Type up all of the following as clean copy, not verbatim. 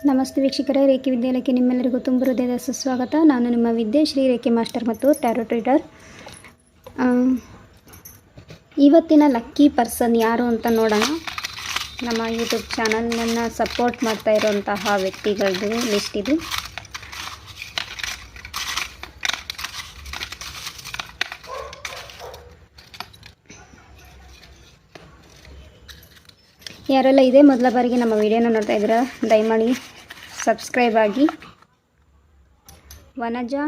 ನಮಸ್ತೆ ವೀಕ್ಷಕರೇ, ರೇಖೆ ವಿದ್ಯಾಲಯಕ್ಕೆ ನಿಮ್ಮೆಲ್ಲರಿಗೂ ತುಂಬ ಹೃದಯದ ಸುಸ್ವಾಗತ. ನಾನು ನಿಮ್ಮ ವಿದ್ಯೆ ಶ್ರೀ ರೇಖೆ ಮಾಸ್ಟರ್ ಮತ್ತು ಟ್ಯಾರೋಟ್ ರೀಡರ್. ಇವತ್ತಿನ ಲಕ್ಕಿ ಪರ್ಸನ್ ಯಾರು ಅಂತ ನೋಡೋಣ. ನಮ್ಮ ಯೂಟ್ಯೂಬ್ ಚಾನಲ್ನನ್ನು ಸಪೋರ್ಟ್ ಮಾಡ್ತಾ ಇರೋಂತಹ ವ್ಯಕ್ತಿಗಳದ್ದು ಲಿಸ್ಟ್ ಇದು. ಯಾರೆಲ್ಲ ಇದೇ ಮೊದಲ ಬಾರಿಗೆ ನಮ್ಮ ವಿಡಿಯೋನ ನೋಡ್ತಾ ಇದ್ದೀರಾ, ದಯಮಾಡಿ ಸಬ್ಸ್ಕ್ರೈಬ್ ಆಗಿ. ವನಜಾ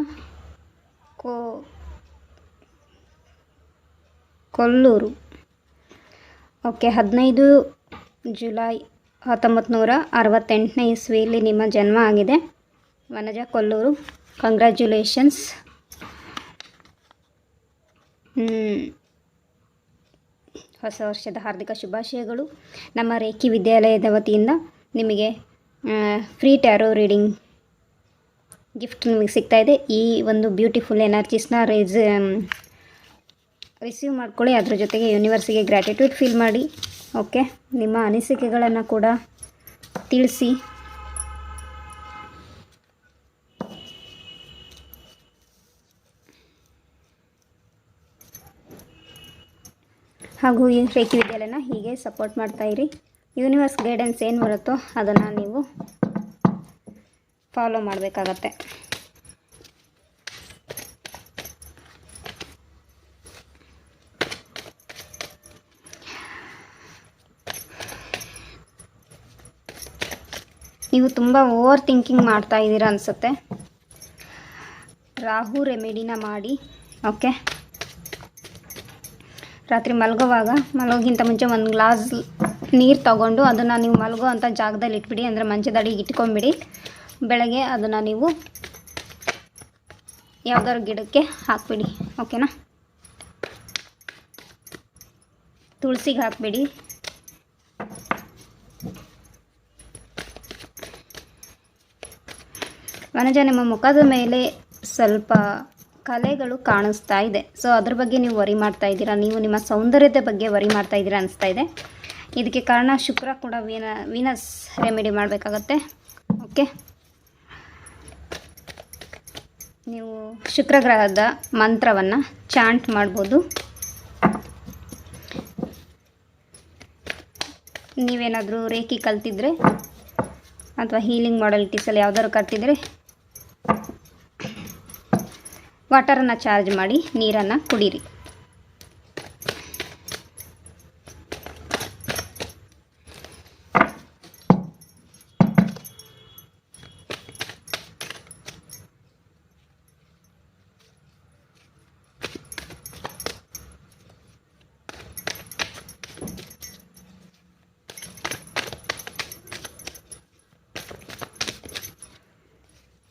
ಕೊಲ್ಲೂರು. ಓಕೆ, 15 ಜುಲೈ 1968ನೇ ಇಸ್ವಿಯಲ್ಲಿ ನಿಮ್ಮ ಜನ್ಮ ಆಗಿದೆ. ವನಜಾ ಕೊಲ್ಲೂರು, ಕಂಗ್ರ್ಯಾಚುಲೇಷನ್ಸ್. ಹೊಸ ವರ್ಷದ ಹಾರ್ದಿಕ ಶುಭಾಶಯಗಳು. ನಮ್ಮ ರೇಖಿ ವಿದ್ಯಾಲಯದ ವತಿಯಿಂದ ನಿಮಗೆ ಫ್ರೀ ಟ್ಯಾರೋ ರೀಡಿಂಗ್ ಗಿಫ್ಟ್ ನಿಮಗೆ ಸಿಗ್ತಾಯಿದೆ. ಈ ಒಂದು ಬ್ಯೂಟಿಫುಲ್ ಎನರ್ಜೀಸ್ನ ರಿಸೀವ್ ಮಾಡ್ಕೊಳ್ಳಿ. ಅದ್ರ ಜೊತೆಗೆ ಯೂನಿವರ್ಸಿಗೆ ಗ್ರ್ಯಾಟಿಟ್ಯೂಡ್ ಫೀಲ್ ಮಾಡಿ. ಓಕೆ, ನಿಮ್ಮ ಅನಿಸಿಕೆಗಳನ್ನು ಕೂಡ ತಿಳಿಸಿ. ಹಾಗೂ ಈ ರೇಖಿ ವಿದ್ಯಾಲಯನ ಹೀಗೆ ಸಪೋರ್ಟ್ ಮಾಡ್ತಾಯಿರಿ. ಯೂನಿವರ್ಸ್ ಗೈಡೆನ್ಸ್ ಏನು ಬರುತ್ತೋ ಅದನ್ನು ನೀವು ಫಾಲೋ ಮಾಡಬೇಕಾಗತ್ತೆ. ನೀವು ತುಂಬ ಓವರ್ ಥಿಂಕಿಂಗ್ ಮಾಡ್ತಾ ಇದ್ದೀರಾ ಅನಿಸುತ್ತೆ. ರಾಹು ರೆಮಿಡಿನ ಮಾಡಿ. ಓಕೆ, ರಾತ್ರಿ ಮಲಗೋಕ್ಕಿಂತ ಮುಂಚೆ ಒಂದು ಗ್ಲಾಸ್ ನೀರು ತಗೊಂಡು ಅದನ್ನು ನೀವು ಮಲಗೋ ಅಂಥ ಜಾಗದಲ್ಲಿ ಇಟ್ಬಿಡಿ, ಅಂದರೆ ಮಂಚದ ಅಡಿಗೆ ಇಟ್ಕೊಂಬಿಡಿ. ಬೆಳಗ್ಗೆ ಅದನ್ನು ನೀವು ಯಾವ್ದಾದ್ರು ಗಿಡಕ್ಕೆ ಹಾಕ್ಬಿಡಿ. ಓಕೆನಾ, ತುಳಸಿಗೆ ಹಾಕ್ಬಿಡಿ. ವನಜಾ, ನಿಮ್ಮ ಮುಖದ ಮೇಲೆ ಸ್ವಲ್ಪ ಕಲೆಗಳು ಕಾಣಿಸ್ತಾ ಇದೆ. ಸೊ ಅದ್ರ ಬಗ್ಗೆ ನೀವು ವರಿ ಮಾಡ್ತಾ ಇದ್ದೀರಾ. ನೀವು ನಿಮ್ಮ ಸೌಂದರ್ಯದ ಬಗ್ಗೆ ವರಿ ಮಾಡ್ತಾ ಇದ್ದೀರಾ ಅನಿಸ್ತಾ ಇದೆ. ಇದಕ್ಕೆ ಕಾರಣ ಶುಕ್ರ ಕೂಡ ವೀನಸ್ ರೆಮಿಡಿ ಮಾಡಬೇಕಾಗತ್ತೆ. ಓಕೆ, ನೀವು ಶುಕ್ರ ಗ್ರಹದ ಮಂತ್ರವನ್ನು ಚಾಂಟ್ ಮಾಡ್ಬೋದು. ನೀವೇನಾದರೂ ರೇಖಿ ಕಲ್ತಿದ್ರೆ ಅಥವಾ ಹೀಲಿಂಗ್ ಮಾಡಲಿಟೀಸಲ್ಲಿ ಯಾವ್ದಾದ್ರು ಕಲ್ತಿದ್ರೆ ವಾಟರನ್ನು ಚಾರ್ಜ್ ಮಾಡಿ ನೀರನ್ನು ಕುಡೀರಿ.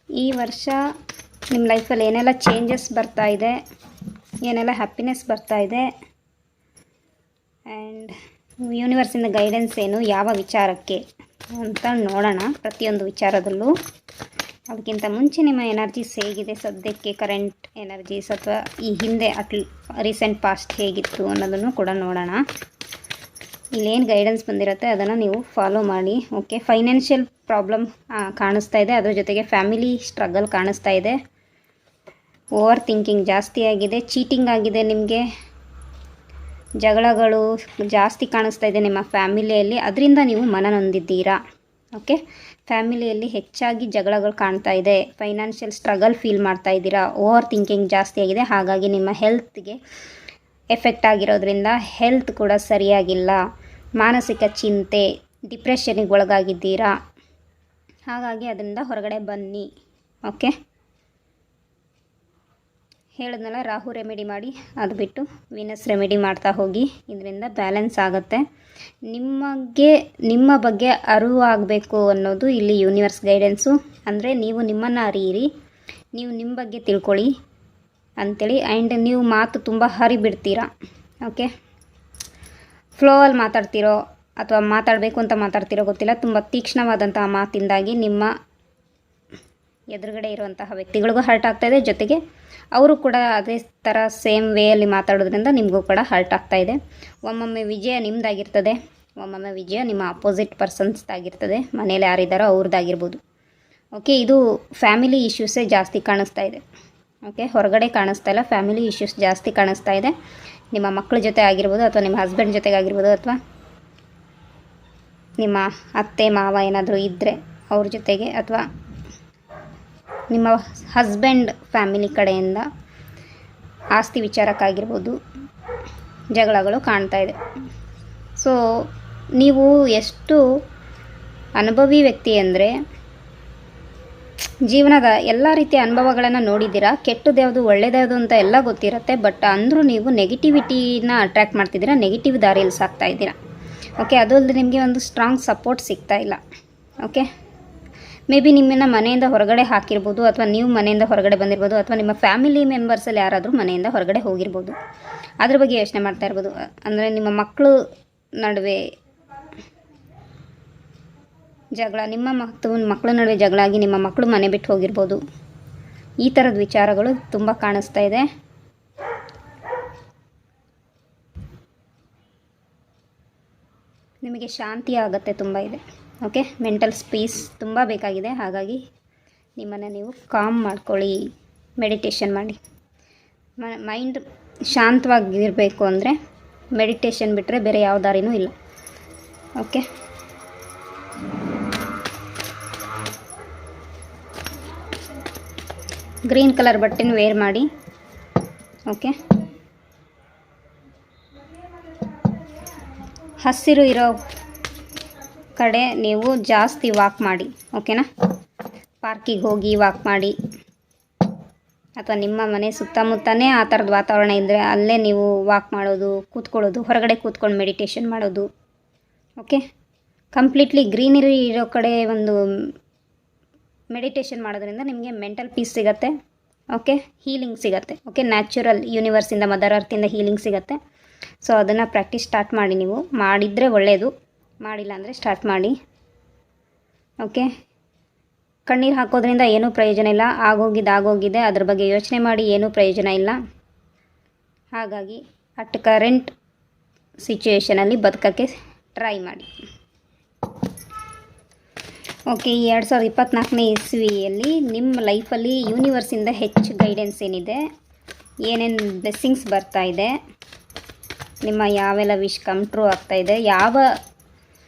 ಈ ವರ್ಷ ನಿಮ್ಮ ಲೈಫಲ್ಲಿ ಏನೆಲ್ಲ ಚೇಂಜಸ್ ಬರ್ತಾ ಇದೆ, ಏನೆಲ್ಲ ಹ್ಯಾಪಿನೆಸ್ ಬರ್ತಾ ಇದೆ, ಆ್ಯಂಡ್ ಯೂನಿವರ್ಸಿಂದ ಗೈಡೆನ್ಸ್ ಏನು, ಯಾವ ವಿಚಾರಕ್ಕೆ ಅಂತ ನೋಡೋಣ. ಪ್ರತಿಯೊಂದು ವಿಚಾರದಲ್ಲೂ ಅದಕ್ಕಿಂತ ಮುಂಚೆ ನಿಮ್ಮ ಎನರ್ಜೀಸ್ ಹೇಗಿದೆ ಸದ್ಯಕ್ಕೆ, ಕರೆಂಟ್ ಎನರ್ಜೀಸ್ ಅಥವಾ ಈ ಹಿಂದೆ ರೀಸೆಂಟ್ ಪಾಸ್ಟ್ ಹೇಗಿತ್ತು ಅನ್ನೋದನ್ನು ಕೂಡ ನೋಡೋಣ. ಇಲ್ಲೇನು ಗೈಡೆನ್ಸ್ ಬಂದಿರುತ್ತೆ ಅದನ್ನು ನೀವು ಫಾಲೋ ಮಾಡಿ. ಓಕೆ, ಫೈನಾನ್ಷಿಯಲ್ ಪ್ರಾಬ್ಲಮ್ ಕಾಣಿಸ್ತಾ ಇದೆ, ಅದ್ರ ಜೊತೆಗೆ ಫ್ಯಾಮಿಲಿ ಸ್ಟ್ರಗಲ್ ಕಾಣಿಸ್ತಾ ಇದೆ. ಓವರ್ ಥಿಂಕಿಂಗ್ ಜಾಸ್ತಿ ಆಗಿದೆ, ಚೀಟಿಂಗ್ ಆಗಿದೆ, ನಿಮಗೆ ಜಗಳಗಳು ಜಾಸ್ತಿ ಕಾಣಿಸ್ತಾ ಇದೆ ನಿಮ್ಮ ಫ್ಯಾಮಿಲಿಯಲ್ಲಿ, ಅದರಿಂದ ನೀವು ಮನನೊಂದಿದ್ದೀರಾ. ಓಕೆ, ಫ್ಯಾಮಿಲಿಯಲ್ಲಿ ಹೆಚ್ಚಾಗಿ ಜಗಳಗಳು ಕಾಣ್ತಾ ಇದೆ, ಫೈನಾನ್ಷಿಯಲ್ ಸ್ಟ್ರಗಲ್ ಫೀಲ್ ಮಾಡ್ತಾ ಇದ್ದೀರಾ, ಓವರ್ ಥಿಂಕಿಂಗ್ ಜಾಸ್ತಿ ಆಗಿದೆ. ಹಾಗಾಗಿ ನಿಮ್ಮ ಹೆಲ್ತ್ಗೆ ಎಫೆಕ್ಟ್ ಆಗಿರೋದ್ರಿಂದ ಹೆಲ್ತ್ ಕೂಡ ಸರಿಯಾಗಿಲ್ಲ, ಮಾನಸಿಕ ಚಿಂತೆ, ಡಿಪ್ರೆಷನ್ನಿಗೆ ಒಳಗಾಗಿದ್ದೀರಾ. ಹಾಗಾಗಿ ಅದರಿಂದ ಹೊರಗಡೆ ಬನ್ನಿ. ಓಕೆ, ಹೇಳಿದ್ನಲ್ಲ, ರಾಹು ರೆಮಿಡಿ ಮಾಡಿ, ಅದು ಬಿಟ್ಟು ವೀನಸ್ ರೆಮಿಡಿ ಮಾಡ್ತಾ ಹೋಗಿ. ಇದರಿಂದ ಬ್ಯಾಲೆನ್ಸ್ ಆಗುತ್ತೆ. ನಿಮ್ಮ ಬಗ್ಗೆ ಅರಿವು ಆಗಬೇಕು ಅನ್ನೋದು ಇಲ್ಲಿ ಯೂನಿವರ್ಸ್ ಗೈಡೆನ್ಸು. ಅಂದರೆ ನೀವು ನಿಮ್ಮನ್ನು ಅರಿಯಿರಿ, ನೀವು ನಿಮ್ಮ ಬಗ್ಗೆ ತಿಳ್ಕೊಳ್ಳಿ ಅಂಥೇಳಿ. ಆ್ಯಂಡ್ ನೀವು ಮಾತು ತುಂಬ ಹರಿಬಿಡ್ತೀರಾ. ಓಕೆ, ಫ್ಲೋವಲ್ಲಿ ಮಾತಾಡ್ತಿರೋ ಅಥವಾ ಮಾತಾಡಬೇಕು ಅಂತ ಮಾತಾಡ್ತಿರೋ ಗೊತ್ತಿಲ್ಲ, ತುಂಬ ತೀಕ್ಷ್ಣವಾದಂತಹ ಮಾತಿಂದಾಗಿ ನಿಮ್ಮ ಎದುರುಗಡೆ ಇರುವಂತಹ ವ್ಯಕ್ತಿಗಳಿಗೂ ಹರ್ಟ್ ಆಗ್ತಾಯಿದೆ. ಜೊತೆಗೆ ಅವರು ಕೂಡ ಅದೇ ಥರ ಸೇಮ್ ವೇಯಲ್ಲಿ ಮಾತಾಡೋದ್ರಿಂದ ನಿಮಗೂ ಕೂಡ ಹರ್ಟ್ ಆಗ್ತಾಯಿದೆ. ಒಮ್ಮೊಮ್ಮೆ ವಿಜಯ ನಿಮ್ಮದಾಗಿರ್ತದೆ, ಒಮ್ಮೊಮ್ಮೆ ವಿಜಯ ನಿಮ್ಮ ಅಪೋಸಿಟ್ ಪರ್ಸನ್ಸ್ದಾಗಿರ್ತದೆ, ಮನೇಲಿ ಯಾರಿದ್ದಾರೋ ಅವ್ರದ್ದಾಗಿರ್ಬೋದು. ಓಕೆ, ಇದು ಫ್ಯಾಮಿಲಿ ಇಶ್ಯೂಸೇ ಜಾಸ್ತಿ ಕಾಣಿಸ್ತಾ ಇದೆ. ಓಕೆ, ಹೊರಗಡೆ ಕಾಣಿಸ್ತಾ ಇಲ್ಲ, ಫ್ಯಾಮಿಲಿ ಇಶ್ಯೂಸ್ ಜಾಸ್ತಿ ಕಾಣಿಸ್ತಾ ಇದೆ. ನಿಮ್ಮ ಮಕ್ಕಳ ಜೊತೆ ಆಗಿರ್ಬೋದು, ಅಥವಾ ನಿಮ್ಮ ಹಸ್ಬೆಂಡ್ ಜೊತೆಗಾಗಿರ್ಬೋದು, ಅಥವಾ ನಿಮ್ಮ ಅತ್ತೆ ಮಾವ ಏನಾದರೂ ಇದ್ದರೆ ಅವ್ರ ಜೊತೆಗೆ, ಅಥವಾ ನಿಮ್ಮ ಹಸ್ಬೆಂಡ್ ಫ್ಯಾಮಿಲಿ ಕಡೆಯಿಂದ ಆಸ್ತಿ ವಿಚಾರಕ್ಕಾಗಿರ್ಬೋದು ಜಗಳಗಳು ಕಾಣ್ತಾ ಇದೆ. ಸೊ ನೀವು ಎಷ್ಟು ಅನುಭವಿ ವ್ಯಕ್ತಿ ಅಂದರೆ, ಜೀವನದ ಎಲ್ಲ ರೀತಿಯ ಅನುಭವಗಳನ್ನು ನೋಡಿದ್ದೀರಾ, ಕೆಟ್ಟದ್ದು ಯಾವುದು ಒಳ್ಳೆಯದ್ಯಾವುದು ಅಂತ ಎಲ್ಲ ಗೊತ್ತಿರುತ್ತೆ. ಬಟ್ ಅಂದರೂ ನೀವು ನೆಗೆಟಿವಿಟಿನ ಅಟ್ರ್ಯಾಕ್ಟ್ ಮಾಡ್ತಿದ್ದೀರಾ, ನೆಗೆಟಿವ್ ದಾರಿಯಲ್ಲಿ ಸಾಕ್ತಾ ಇದ್ದೀರಾ. ಓಕೆ, ಅದು ಅಲ್ಲದೆ ನಿಮಗೆ ಒಂದು ಸ್ಟ್ರಾಂಗ್ ಸಪೋರ್ಟ್ ಸಿಗ್ತಾ ಇಲ್ಲ. ಓಕೆ, ಮೇ ಬಿ ನಿಮ್ಮನ್ನು ಮನೆಯಿಂದ ಹೊರಗಡೆ ಹಾಕಿರ್ಬೋದು, ಅಥವಾ ನೀವು ಮನೆಯಿಂದ ಹೊರಗಡೆ ಬಂದಿರ್ಬೋದು, ಅಥವಾ ನಿಮ್ಮ ಫ್ಯಾಮಿಲಿ ಮೆಂಬರ್ಸಲ್ಲಿ ಯಾರಾದರೂ ಮನೆಯಿಂದ ಹೊರಗಡೆ ಹೋಗಿರ್ಬೋದು. ಅದ್ರ ಬಗ್ಗೆ ಯೋಚನೆ ಮಾಡ್ತಾ ಇರ್ಬೋದು. ಅಂದರೆ ನಿಮ್ಮ ಮಕ್ಕಳು ನಡುವೆ ಜಗಳ, ನಿಮ್ಮ ಮಕ್ಕಳ ನಡುವೆ ಜಗಳ ಆಗಿ ನಿಮ್ಮ ಮಕ್ಕಳು ಮನೆ ಬಿಟ್ಟು ಹೋಗಿರ್ಬೋದು. ಈ ಥರದ ವಿಚಾರಗಳು ತುಂಬ ಕಾಣಿಸ್ತಾ ಇದೆ. ನಿಮಗೆ ಶಾಂತಿ ಆಗುತ್ತೆ ತುಂಬ ಇದೆ. ಓಕೆ, ಮೆಂಟಲ್ ಪೀಸ್ ತುಂಬ ಬೇಕಾಗಿದೆ. ಹಾಗಾಗಿ ನಿಮ್ಮನ್ನು ನೀವು ಕಾಮ್ ಮಾಡ್ಕೊಳ್ಳಿ, ಮೆಡಿಟೇಷನ್ ಮಾಡಿ. ಮೈಂಡ್ ಶಾಂತವಾಗಿರಬೇಕು ಅಂದರೆ ಮೆಡಿಟೇಷನ್ ಬಿಟ್ಟರೆ ಬೇರೆ ಯಾವ ದಾರಿನೂ ಇಲ್ಲ. ಓಕೆ, ಗ್ರೀನ್ ಕಲರ್ ಬಟ್ಟೆನ ವೇರ್ ಮಾಡಿ. ಓಕೆ, ಹಸಿರು ಇರೋ ಕಡೆ ನೀವು ಜಾಸ್ತಿ ವಾಕ್ ಮಾಡಿ. ಓಕೆನಾ, ಪಾರ್ಕಿಗೆ ಹೋಗಿ ವಾಕ್ ಮಾಡಿ, ಅಥವಾ ನಿಮ್ಮ ಮನೆ ಸುತ್ತಮುತ್ತನೇ ಆ ಥರದ ವಾತಾವರಣ ಇದ್ದರೆ ಅಲ್ಲೇ ನೀವು ವಾಕ್ ಮಾಡೋದು, ಕೂತ್ಕೊಳ್ಳೋದು, ಹೊರಗಡೆ ಕೂತ್ಕೊಂಡು ಮೆಡಿಟೇಷನ್ ಮಾಡೋದು. ಓಕೆ, ಕಂಪ್ಲೀಟ್ಲಿ ಗ್ರೀನರಿ ಇರೋ ಕಡೆ ಒಂದು ಮೆಡಿಟೇಷನ್ ಮಾಡೋದ್ರಿಂದ ನಿಮಗೆ ಮೆಂಟಲ್ ಪೀಸ್ ಸಿಗುತ್ತೆ. ಓಕೆ, ಹೀಲಿಂಗ್ ಸಿಗುತ್ತೆ. ಓಕೆ, ನ್ಯಾಚುರಲ್ ಯೂನಿವರ್ಸಿಂದ, ಮದರ್ ಅರ್ತಿಂದ ಹೀಲಿಂಗ್ ಸಿಗುತ್ತೆ. ಸೊ ಅದನ್ನು ಪ್ರಾಕ್ಟೀಸ್ ಸ್ಟಾರ್ಟ್ ಮಾಡಿ. ನೀವು ಮಾಡಿದರೆ ಒಳ್ಳೆಯದು, ಮಾಡಿಲ್ಲ ಅಂದರೆ ಸ್ಟಾರ್ಟ್ ಮಾಡಿ. ಓಕೆ, ಕಣ್ಣೀರು ಹಾಕೋದ್ರಿಂದ ಏನೂ ಪ್ರಯೋಜನ ಇಲ್ಲ. ಆಗೋಗಿದೆ, ಅದ್ರ ಬಗ್ಗೆ ಯೋಚನೆ ಮಾಡಿ ಏನೂ ಪ್ರಯೋಜನ ಇಲ್ಲ. ಹಾಗಾಗಿ ಅಟ್ ಕರೆಂಟ್ ಸಿಚುವೇಷನಲ್ಲಿ ಬದುಕೋಕ್ಕೆ ಟ್ರೈ ಮಾಡಿ. ಓಕೆ, ಈ 2024ನೇ ಇಸ್ವಿಯಲ್ಲಿ ನಿಮ್ಮ ಲೈಫಲ್ಲಿ ಯೂನಿವರ್ಸಿಂದ ಹೆಚ್ಚು ಗೈಡೆನ್ಸ್ ಏನಿದೆ, ಏನೇನು ಬ್ಲೆಸ್ಸಿಂಗ್ಸ್ ಬರ್ತಾ ಇದೆ, ನಿಮ್ಮ ಯಾವೆಲ್ಲ ವಿಶ್ ಕಮ್ ಟ್ರೂ ಆಗ್ತಾಯಿದೆ, ಯಾವ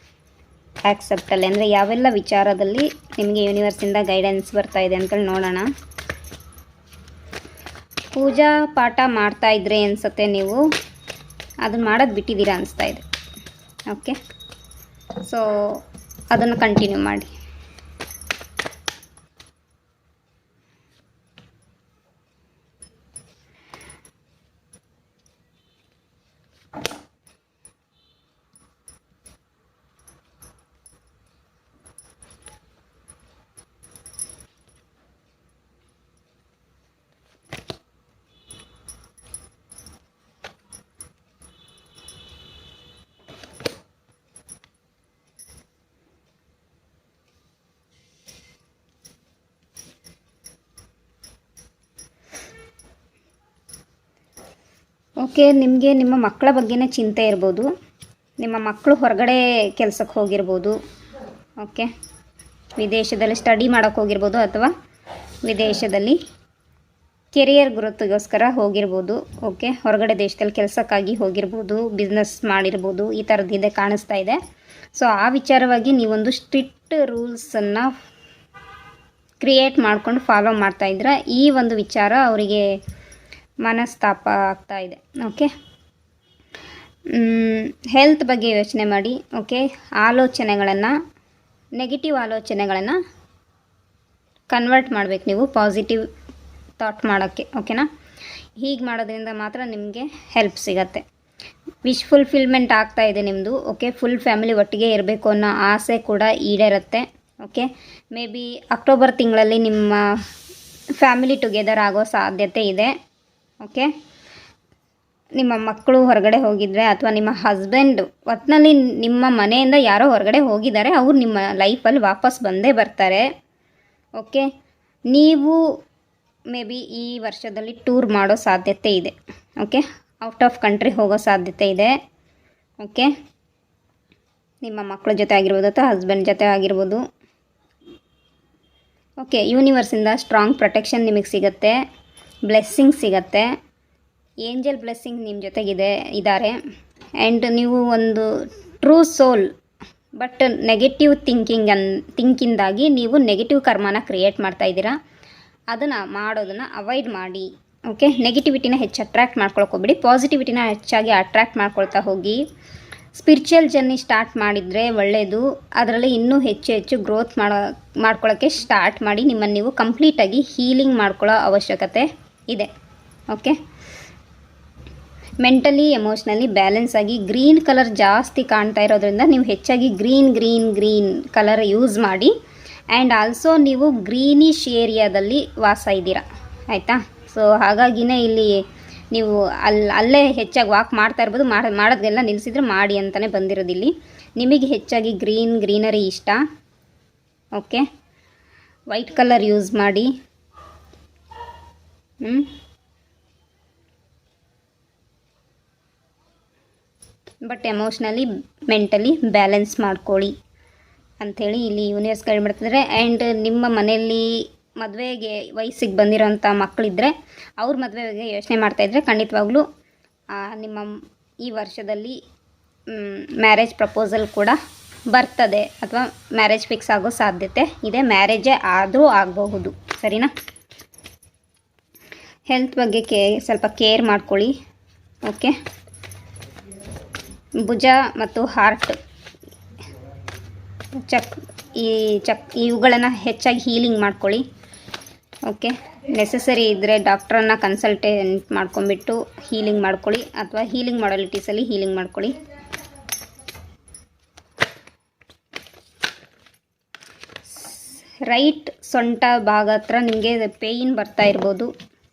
ಆಕ್ಸೆಪ್ಟಲ್ಲಿ ಅಂದರೆ ಯಾವೆಲ್ಲ ವಿಚಾರದಲ್ಲಿ ನಿಮಗೆ ಯೂನಿವರ್ಸಿಂದ ಗೈಡೆನ್ಸ್ ಬರ್ತಾಯಿದೆ ಅಂತೇಳಿ ನೋಡೋಣ. ಪೂಜಾ ಪಾಠ ಮಾಡ್ತಾಯಿದ್ರೆ ಅನಿಸುತ್ತೆ, ನೀವು ಅದನ್ನು ಮಾಡೋದು ಬಿಟ್ಟಿದ್ದೀರಾ ಅನಿಸ್ತಾ ಇದೆ. ಓಕೆ, ಸೊ ಅದನ್ನು ಕಂಟಿನ್ಯೂ ಮಾಡಿ. ಓಕೆ, ನಿಮಗೆ ನಿಮ್ಮ ಮಕ್ಕಳ ಬಗ್ಗೆನೇ ಚಿಂತೆ ಇರ್ಬೋದು. ನಿಮ್ಮ ಮಕ್ಕಳು ಹೊರಗಡೆ ಕೆಲಸಕ್ಕೆ ಹೋಗಿರ್ಬೋದು. ಓಕೆ, ವಿದೇಶದಲ್ಲಿ ಸ್ಟಡಿ ಮಾಡೋಕ್ಕೆ ಹೋಗಿರ್ಬೋದು, ಅಥವಾ ವಿದೇಶದಲ್ಲಿ ಕೆರಿಯರ್ ಗ್ರೋತ್ಗೋಸ್ಕರ ಹೋಗಿರ್ಬೋದು. ಓಕೆ, ಹೊರಗಡೆ ದೇಶದಲ್ಲಿ ಕೆಲಸಕ್ಕಾಗಿ ಹೋಗಿರ್ಬೋದು, ಬಿಸ್ನೆಸ್ ಮಾಡಿರ್ಬೋದು. ಈ ಥರದ್ದಿದೆ ಕಾಣಿಸ್ತಾ ಇದೆ. ಸೊ ಆ ವಿಚಾರವಾಗಿ ನೀವೊಂದು ಸ್ಟ್ರಿಕ್ಟ್ ರೂಲ್ಸನ್ನು ಕ್ರಿಯೇಟ್ ಮಾಡ್ಕೊಂಡು ಫಾಲೋ ಮಾಡ್ತಾಯಿದ್ರೆ ಈ ಒಂದು ವಿಚಾರ ಅವರಿಗೆ ಮನಸ್ತಾಪ ಆಗ್ತಾ ಇದೆ. ಓಕೆ, ಹೆಲ್ತ್ ಬಗ್ಗೆ ಯೋಚನೆ ಮಾಡಿ. ಓಕೆ, ನೆಗೆಟಿವ್ ಆಲೋಚನೆಗಳನ್ನು ಕನ್ವರ್ಟ್ ಮಾಡಬೇಕು ನೀವು ಪಾಸಿಟಿವ್ ಥಾಟ್ ಮಾಡೋಕ್ಕೆ. ಓಕೆನಾ, ಹೀಗೆ ಮಾಡೋದ್ರಿಂದ ಮಾತ್ರ ನಿಮಗೆ ಹೆಲ್ಪ್ ಸಿಗತ್ತೆ. ವಿಶ್ ಫುಲ್ಫಿಲ್ಮೆಂಟ್ ಆಗ್ತಾ ಇದೆ ನಿಮ್ಮದು. ಓಕೆ, ಫುಲ್ ಫ್ಯಾಮಿಲಿ ಒಟ್ಟಿಗೆ ಇರಬೇಕು ಅನ್ನೋ ಆಸೆ ಕೂಡ ಈಡೇರುತ್ತೆ. ಓಕೆ, ಮೇ ಬಿ ಅಕ್ಟೋಬರ್ ತಿಂಗಳಲ್ಲಿ ನಿಮ್ಮ ಫ್ಯಾಮಿಲಿ ಟುಗೆದರ್ ಆಗೋ ಸಾಧ್ಯತೆ ಇದೆ. ಓಕೆ, ನಿಮ್ಮ ಮಕ್ಕಳು ಹೊರಗಡೆ ಹೋಗಿದ್ರೆ, ಅಥವಾ ನಿಮ್ಮ ಹಸ್ಬೆಂಡ್ ಒಟ್ಟಿನಲ್ಲಿ ನಿಮ್ಮ ಮನೆಯಿಂದ ಯಾರೋ ಹೊರಗಡೆ ಹೋಗಿದ್ದಾರೆ, ಅವ್ರು ನಿಮ್ಮ ಲೈಫಲ್ಲಿ ವಾಪಸ್ ಬಂದೇ ಬರ್ತಾರೆ. ಓಕೆ, ನೀವು ಮೇ ಬಿ ಈ ವರ್ಷದಲ್ಲಿ ಟೂರ್ ಮಾಡೋ ಸಾಧ್ಯತೆ ಇದೆ. ಓಕೆ, ಔಟ್ ಆಫ್ ಕಂಟ್ರಿ ಹೋಗೋ ಸಾಧ್ಯತೆ ಇದೆ. ಓಕೆ, ನಿಮ್ಮ ಮಕ್ಕಳ ಜೊತೆ ಆಗಿರ್ಬೋದು ಅಥವಾ ಹಸ್ಬೆಂಡ್ ಜೊತೆ ಆಗಿರ್ಬೋದು. ಓಕೆ, ಯೂನಿವರ್ಸಿಂದ ಸ್ಟ್ರಾಂಗ್ ಪ್ರೊಟೆಕ್ಷನ್ ನಿಮಗೆ ಸಿಗುತ್ತೆ, ಬ್ಲೆಸ್ಸಿಂಗ್ ಸಿಗುತ್ತೆ, ಏಂಜಲ್ ಬ್ಲೆಸ್ಸಿಂಗ್ ನಿಮ್ಮ ಜೊತೆಗಿದೆ ಇದ್ದಾರೆ. ಆ್ಯಂಡ್ ನೀವು ಒಂದು ಟ್ರೂ ಸೋಲ್, ಬಟ್ ನೆಗೆಟಿವ್ ಥಿಂಕಿಂದಾಗಿ ನೀವು ನೆಗೆಟಿವ್ ಕರ್ಮನ ಕ್ರಿಯೇಟ್ ಮಾಡ್ತಾಯಿದ್ದೀರಾ. ಅದನ್ನು ಮಾಡೋದನ್ನು ಅವಾಯ್ಡ್ ಮಾಡಿ. ಓಕೆ, ನೆಗೆಟಿವಿಟಿನ ಹೆಚ್ಚು ಅಟ್ರ್ಯಾಕ್ಟ್ ಮಾಡ್ಕೊಳಕ್ಕೆ ಹೋಗ್ಬೇಡಿ, ಪಾಸಿಟಿವಿಟಿನ ಹೆಚ್ಚಾಗಿ ಅಟ್ರ್ಯಾಕ್ಟ್ ಮಾಡ್ಕೊಳ್ತಾ ಹೋಗಿ. ಸ್ಪಿರಿಚುವಲ್ ಜರ್ನಿ ಸ್ಟಾರ್ಟ್ ಮಾಡಿದರೆ ಒಳ್ಳೆಯದು. ಅದರಲ್ಲಿ ಇನ್ನೂ ಹೆಚ್ಚು ಗ್ರೋತ್ ಮಾಡ್ಕೊಳ್ಳೋಕ್ಕೆ ಸ್ಟಾರ್ಟ್ ಮಾಡಿ. ನಿಮ್ಮನ್ನು ನೀವು ಕಂಪ್ಲೀಟಾಗಿ ಹೀಲಿಂಗ್ ಮಾಡ್ಕೊಳ್ಳೋ ಅವಶ್ಯಕತೆ ಇದೆ. ಓಕೆ, ಮೆಂಟಲಿ ಎಮೋಷ್ನಲಿ ಬ್ಯಾಲೆನ್ಸ್ ಆಗಿ. ಗ್ರೀನ್ ಕಲರ್ ಜಾಸ್ತಿ ಕಾಣ್ತಾ ಇರೋದ್ರಿಂದ ನೀವು ಹೆಚ್ಚಾಗಿ ಗ್ರೀನ್ ಕಲರ್ ಯೂಸ್ ಮಾಡಿ. ಆ್ಯಂಡ್ ಆಲ್ಸೋ ನೀವು ಗ್ರೀನಿಶ್ ಏರಿಯಾದಲ್ಲಿ ವಾಸ ಇದ್ದೀರಾ, ಆಯಿತಾ? ಸೊ ಹಾಗಾಗಿನೇ ಇಲ್ಲಿ ನೀವು ಅಲ್ಲೇ ಹೆಚ್ಚಾಗಿ ವಾಕ್ ಮಾಡ್ತಾ ಇರ್ಬೋದು. ಮಾಡೋದೆಲ್ಲ ನಿಲ್ಲಿಸಿದ್ರೆ ಮಾಡಿ ಅಂತಲೇ ಬಂದಿರೋದಿಲ್ಲಿ. ನಿಮಗೆ ಹೆಚ್ಚಾಗಿ ಗ್ರೀನರಿ ಇಷ್ಟ. ಓಕೆ, ವೈಟ್ ಕಲರ್ ಯೂಸ್ ಮಾಡಿ. ಬಟ್ ಎಮೋಷ್ನಲಿ ಮೆಂಟಲಿ ಬ್ಯಾಲೆನ್ಸ್ ಮಾಡ್ಕೊಳ್ಳಿ ಅಂಥೇಳಿ ಇಲ್ಲಿ ಯೂನಿವರ್ಸ್ ಗೈಡ್ ಮಾಡ್ತಿದ್ದಾರೆ. ಆ್ಯಂಡ್ ನಿಮ್ಮ ಮನೆಯಲ್ಲಿ ಮದುವೆಗೆ ವಯಸ್ಸಿಗೆ ಬಂದಿರೋಂಥ ಮಕ್ಕಳಿದ್ದರೆ ಅವ್ರ ಮದುವೆಗೆ ಯೋಚನೆ ಮಾಡ್ತಾಯಿದ್ರೆ ಖಂಡಿತವಾಗ್ಲೂ ನಿಮ್ಮ ಈ ವರ್ಷದಲ್ಲಿ ಮ್ಯಾರೇಜ್ ಪ್ರಪೋಸಲ್ ಕೂಡ ಬರ್ತದೆ, ಅಥವಾ ಮ್ಯಾರೇಜ್ ಫಿಕ್ಸ್ ಆಗೋ ಸಾಧ್ಯತೆ ಇದೆ. ಮ್ಯಾರೇಜೇ ಆದರೂ ಆಗಬಹುದು, ಸರಿನಾ? ಹೆಲ್ತ್ ಬಗ್ಗೆ ಸ್ವಲ್ಪ ಕೇರ್ ಮಾಡ್ಕೊಳ್ಳಿ. ಓಕೆ, ಭುಜ ಮತ್ತು ಹಾರ್ಟ್ ಇವುಗಳನ್ನು ಹೆಚ್ಚಾಗಿ ಹೀಲಿಂಗ್ ಮಾಡ್ಕೊಳ್ಳಿ. ಓಕೆ, ನೆಸಸರಿ ಇದ್ದರೆ ಡಾಕ್ಟ್ರನ್ನ ಕನ್ಸಲ್ಟೆಂಟ್ ಮಾಡ್ಕೊಂಬಿಟ್ಟು ಹೀಲಿಂಗ್ ಮಾಡ್ಕೊಳ್ಳಿ, ಅಥವಾ ಹೀಲಿಂಗ್ ಮಾಡಲಿಟೀಸಲ್ಲಿ ಹೀಲಿಂಗ್ ಮಾಡ್ಕೊಳ್ಳಿ. ರೈಟ್ ಸೊಂಟ ಭಾಗ ಹತ್ರ ನಿಮಗೆ ಪೇಯ್ನ್ ಬರ್ತಾ ಇರ್ಬೋದು.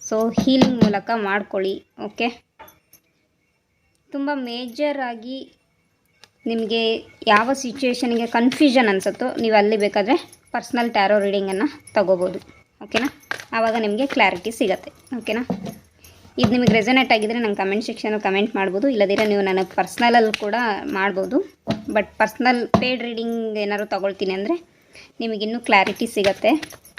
ಸೊ ಹೀಲಿಂಗ್ ಮೂಲಕ ಮಾಡ್ಕೊಳ್ಳಿ. ಓಕೆ, ತುಂಬ ಮೇಜರಾಗಿ ನಿಮಗೆ ಯಾವ ಸಿಚುವೇಶನ್ಗೆ ಕನ್ಫ್ಯೂಷನ್ ಅನಿಸುತ್ತೋ ನೀವು ಅಲ್ಲಿ ಬೇಕಾದರೆ ಪರ್ಸ್ನಲ್ ಟ್ಯಾರೋ ರೀಡಿಂಗನ್ನು ತಗೋಬೋದು. ಓಕೆನಾ? ಆವಾಗ ನಿಮಗೆ ಕ್ಲಾರಿಟಿ ಸಿಗುತ್ತೆ. ಓಕೆನಾ? ಇದು ನಿಮಗೆ ರೆಸೊನೇಟ್ ಆಗಿದ್ದರೆ ನಂಗೆ ಕಮೆಂಟ್ ಸೆಕ್ಷನಲ್ಲಿ ಕಮೆಂಟ್ ಮಾಡ್ಬೋದು. ಇಲ್ಲದಿದ್ದರೆ ನೀವು ನನಗೆ ಪರ್ಸ್ನಲಲ್ಲಿ ಕೂಡ ಮಾಡ್ಬೋದು. ಬಟ್ ಪರ್ಸ್ನಲ್ ಪೇಯ್ಡ್ ರೀಡಿಂಗ್ ಏನಾದ್ರು ತೊಗೊಳ್ತೀನಿ ಅಂದರೆ ನಿಮಗಿನ್ನೂ ಕ್ಲಾರಿಟಿ ಸಿಗುತ್ತೆ.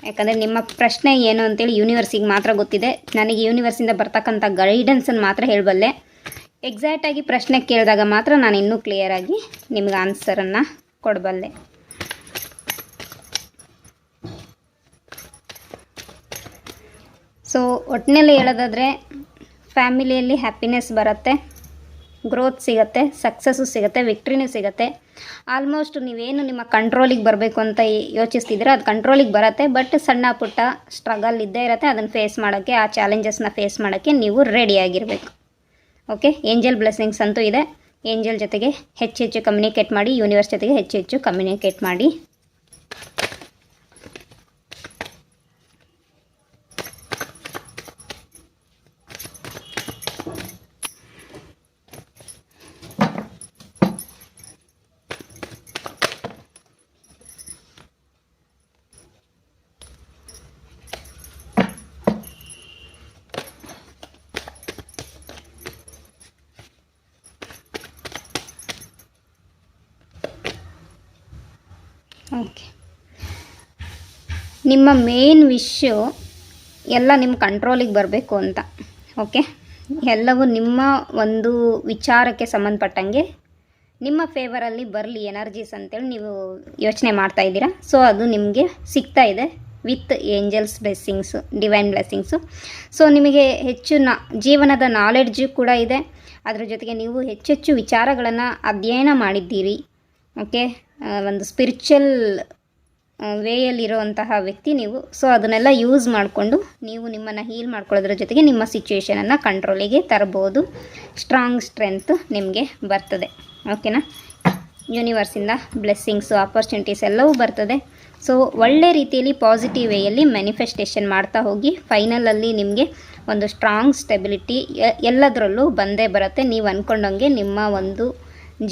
ಯಾಕಂದರೆ ನಿಮ್ಮ ಪ್ರಶ್ನೆ ಏನು ಅಂತೇಳಿ ಯೂನಿವರ್ಸಿಗೆ ಮಾತ್ರ ಗೊತ್ತಿದೆ. ನನಗೆ ಯೂನಿವರ್ಸಿಂದ ಬರ್ತಕ್ಕಂಥ ಗೈಡೆನ್ಸನ್ನು ಮಾತ್ರ ಹೇಳಬಲ್ಲೆ. ಎಕ್ಸಾಕ್ಟಾಗಿ ಪ್ರಶ್ನೆ ಕೇಳಿದಾಗ ಮಾತ್ರ ನಾನು ಇನ್ನೂ ಕ್ಲಿಯರಾಗಿ ನಿಮ್ಗೆ ಆನ್ಸರನ್ನು ಕೊಡಬಲ್ಲೆ. ಸೊ ಒಟ್ಟಿನಲ್ಲಿ ಹೇಳೋದಾದರೆ ಫ್ಯಾಮಿಲಿಯಲ್ಲಿ ಹ್ಯಾಪಿನೆಸ್ ಬರುತ್ತೆ, ಗ್ರೋತ್ ಸಿಗುತ್ತೆ, ಸಕ್ಸಸ್ಸು ಸಿಗುತ್ತೆ, ವಿಕ್ಟ್ರಿನೂ ಸಿಗುತ್ತೆ. ಆಲ್ಮೋಸ್ಟ್ ನೀವೇನು ನಿಮ್ಮ ಕಂಟ್ರೋಲಿಗೆ ಬರಬೇಕು ಅಂತ ಯೋಚಿಸ್ತಿದ್ರೆ ಅದು ಕಂಟ್ರೋಲಿಗೆ ಬರುತ್ತೆ. ಬಟ್ ಸಣ್ಣ ಪುಟ್ಟ ಸ್ಟ್ರಗಲ್ ಇದ್ದೇ ಇರುತ್ತೆ. ಅದನ್ನು ಫೇಸ್ ಮಾಡೋಕ್ಕೆ, ಆ ಚಾಲೆಂಜಸ್ನ ಫೇಸ್ ಮಾಡೋಕ್ಕೆ ನೀವು ರೆಡಿಯಾಗಿರಬೇಕು. ಓಕೆ, ಏಂಜಲ್ ಬ್ಲೆಸ್ಸಿಂಗ್ಸ್ ಅಂತೂ ಇದೆ. ಏಂಜಲ್ ಜೊತೆಗೆ ಹೆಚ್ಚು ಕಮ್ಯುನಿಕೇಟ್ ಮಾಡಿ, ಯೂನಿವರ್ಸ್ ಜೊತೆಗೆ ಹೆಚ್ಚು ಕಮ್ಯುನಿಕೇಟ್ ಮಾಡಿ. ಓಕೆ, ನಿಮ್ಮ ಮೇನ್ ವಿಶ್ಯು ಎಲ್ಲ ನಿಮ್ಮ ಕಂಟ್ರೋಲಿಗೆ ಬರಬೇಕು ಅಂತ. ಓಕೆ, ಎಲ್ಲವೂ ನಿಮ್ಮ ಒಂದು ವಿಚಾರಕ್ಕೆ ಸಂಬಂಧಪಟ್ಟಂಗೆ ನಿಮ್ಮ ಫೇವರಲ್ಲಿ ಬರಲಿ ಎನರ್ಜೀಸ್ ಅಂತೇಳಿ ನೀವು ಯೋಚನೆ ಮಾಡ್ತಾ ಇದ್ದೀರಾ. ಸೊ ಅದು ನಿಮಗೆ ಸಿಗ್ತಾ ಇದೆ with angels blessings, divine blessings. So ನಿಮಗೆ ಹೆಚ್ಚು ಜೀವನದ ನಾಲೆಡ್ಜು ಕೂಡ ಇದೆ. ಅದರ ಜೊತೆಗೆ ನೀವು ಹೆಚ್ಚು ವಿಚಾರಗಳನ್ನು ಅಧ್ಯಯನ ಮಾಡಿದ್ದೀರಿ. ಓಕೆ, ಒಂದು ಸ್ಪಿರಿಚುವಲ್ ವೇಯಲ್ಲಿರುವಂತಹ ವ್ಯಕ್ತಿ ನೀವು. ಸೊ ಅದನ್ನೆಲ್ಲ ಯೂಸ್ ಮಾಡಿಕೊಂಡು ನೀವು ನಿಮ್ಮನ್ನು ಹೀಲ್ ಮಾಡ್ಕೊಳ್ಳೋದ್ರ ಜೊತೆಗೆ ನಿಮ್ಮ ಸಿಚುವೇಷನನ್ನು ಕಂಟ್ರೋಲಿಗೆ ತರ್ಬೋದು. ಸ್ಟ್ರಾಂಗ್ ಸ್ಟ್ರೆಂತ್ ನಿಮಗೆ ಬರ್ತದೆ. ಓಕೆನಾ? ಯೂನಿವರ್ಸಿಂದ ಬ್ಲೆಸ್ಸಿಂಗ್ಸು, ಆಪರ್ಚುನಿಟೀಸ್ ಎಲ್ಲವೂ ಬರ್ತದೆ. ಸೊ ಒಳ್ಳೆ ರೀತಿಯಲ್ಲಿ ಪಾಸಿಟಿವ್ ವೇಯಲ್ಲಿ ಮ್ಯಾನಿಫೆಸ್ಟೇಷನ್ ಮಾಡ್ತಾ ಹೋಗಿ. ಫೈನಲಲ್ಲಿ ನಿಮಗೆ ಒಂದು ಸ್ಟ್ರಾಂಗ್ ಸ್ಟೆಬಿಲಿಟಿ ಎಲ್ಲದರಲ್ಲೂ ಬಂದೇ ಬರುತ್ತೆ. ನೀವು ಅಂದ್ಕೊಂಡಂಗೆ ನಿಮ್ಮ ಒಂದು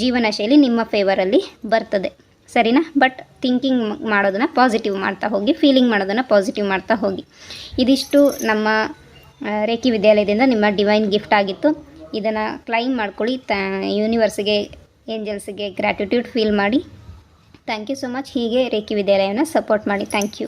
ಜೀವನ ಶೈಲಿ ನಿಮ್ಮ ಫೇವರಲ್ಲಿ ಬರ್ತದೆ, ಸರಿನಾ? ಬಟ್ ಥಿಂಕಿಂಗ್ ಮಾಡೋದನ್ನು ಪಾಸಿಟಿವ್ ಮಾಡ್ತಾ ಹೋಗಿ, ಫೀಲಿಂಗ್ ಮಾಡೋದನ್ನು ಪಾಸಿಟಿವ್ ಮಾಡ್ತಾ ಹೋಗಿ. ಇದಿಷ್ಟು ನಮ್ಮ ರೇಖಿ ವಿದ್ಯಾಲಯದಿಂದ ನಿಮ್ಮ ಡಿವೈನ್ ಗಿಫ್ಟ್ ಆಗಿತ್ತು. ಇದನ್ನು ಕ್ಲೈಮ್ ಮಾಡ್ಕೊಳ್ಳಿ. ಯೂನಿವರ್ಸಿಗೆ ಏಂಜಲ್ಸ್ಗೆ ಗ್ರ್ಯಾಟಿಟ್ಯೂಡ್ ಫೀಲ್ ಮಾಡಿ. Thank you so much. ಹೀಗೆ ರೇಖಿ ವಿದ್ಯಾಲಯನ ಸಪೋರ್ಟ್ ಮಾಡಿ. Thank you.